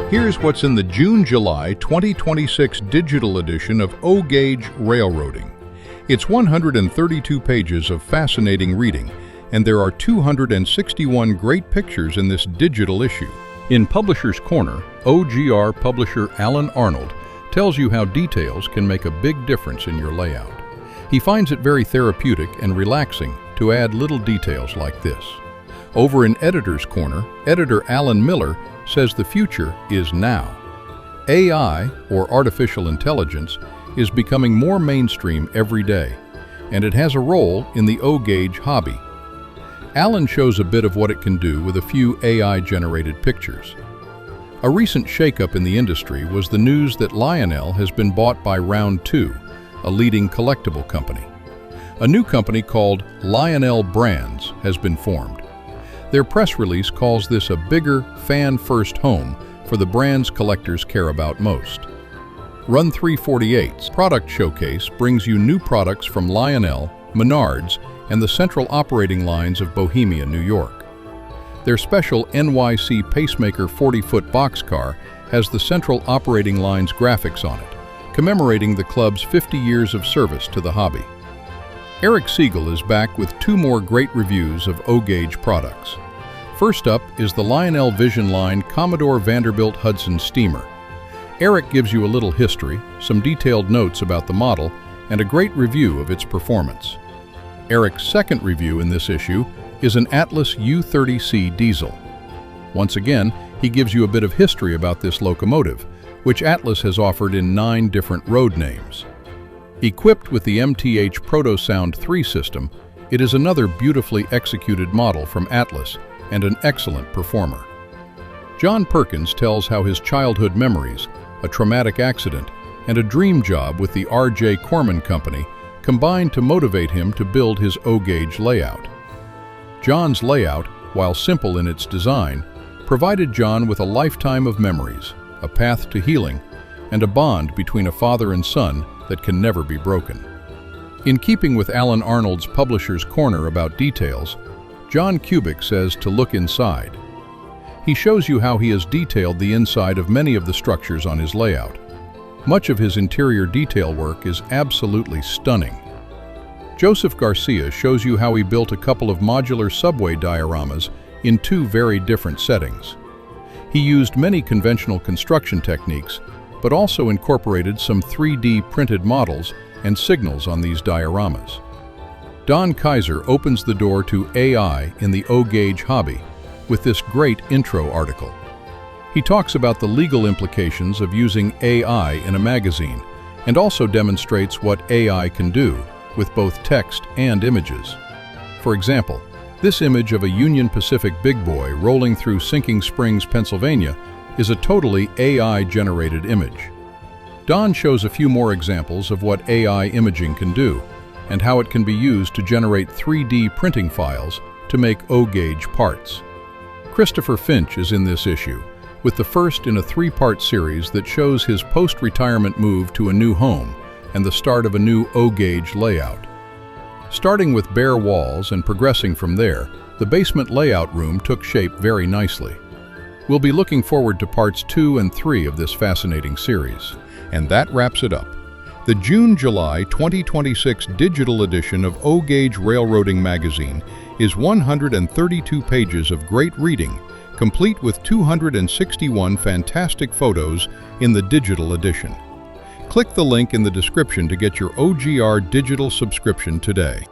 Here's what's in the June-July 2026 digital edition of O-Gauge Railroading. It's 132 pages of fascinating reading, and there are 261 great pictures in this digital issue. In Publisher's Corner, OGR publisher Alan Arnold tells you how details can make a big difference in your layout. He finds it very therapeutic and relaxing to add little details like this. Over in Editor's Corner, editor Alan Miller says the future is now. AI, or artificial intelligence, is becoming more mainstream every day, and it has a role in the O-Gauge hobby. Alan shows a bit of what it can do with a few AI-generated pictures. A recent shakeup in the industry was the news that Lionel has been bought by Round 2, a leading collectible company. A new company called Lionel Brands has been formed. Their press release calls this a bigger, fan-first home for the brands collectors care about most. Run 348's product showcase brings you new products from Lionel, Menards, and the central operating lines of Bohemia, New York. Their special NYC Pacemaker 40-foot boxcar has the central operating lines graphics on it, commemorating the club's 50 years of service to the hobby. Eric Siegel is back with 2 more great reviews of O-Gauge products. First up is the Lionel Vision Line Commodore Vanderbilt Hudson Steamer. Eric gives you a little history, some detailed notes about the model, and a great review of its performance. Eric's second review in this issue is an Atlas U30C diesel. Once again, he gives you a bit of history about this locomotive, which Atlas has offered in 9 different road names. Equipped with the MTH ProtoSound 3 system, it is another beautifully executed model from Atlas and an excellent performer. John Perkins tells how his childhood memories, a traumatic accident, and a dream job with the R.J. Corman Company combined to motivate him to build his O-Gauge layout. John's layout, while simple in its design, provided John with a lifetime of memories, a path to healing, and a bond between a father and son that can never be broken. In keeping with Alan Arnold's Publisher's Corner about details, John Kubik says to look inside. He shows you how he has detailed the inside of many of the structures on his layout. Much of his interior detail work is absolutely stunning. Joseph Garcia shows you how he built a couple of modular subway dioramas in 2 very different settings. He used many conventional construction techniques, but also incorporated some 3D printed models and signals on these dioramas. Don Kaiser opens the door to AI in the O-Gauge hobby with this great intro article. He talks about the legal implications of using AI in a magazine and also demonstrates what AI can do with both text and images. For example, this image of a Union Pacific big boy rolling through Sinking Springs, Pennsylvania is a totally AI-generated image. Don shows a few more examples of what AI imaging can do and how it can be used to generate 3D printing files to make O-Gauge parts. Christopher Finch is in this issue, with the first in a 3-part series that shows his post-retirement move to a new home and the start of a new O-Gauge layout. Starting with bare walls and progressing from there, the basement layout room took shape very nicely. We'll be looking forward to parts 2 and 3 of this fascinating series. And that wraps it up. The June-July 2026 digital edition of O-Gauge Railroading magazine is 132 pages of great reading, complete with 261 fantastic photos in the digital edition. Click the link in the description to get your OGR Digital Subscription today.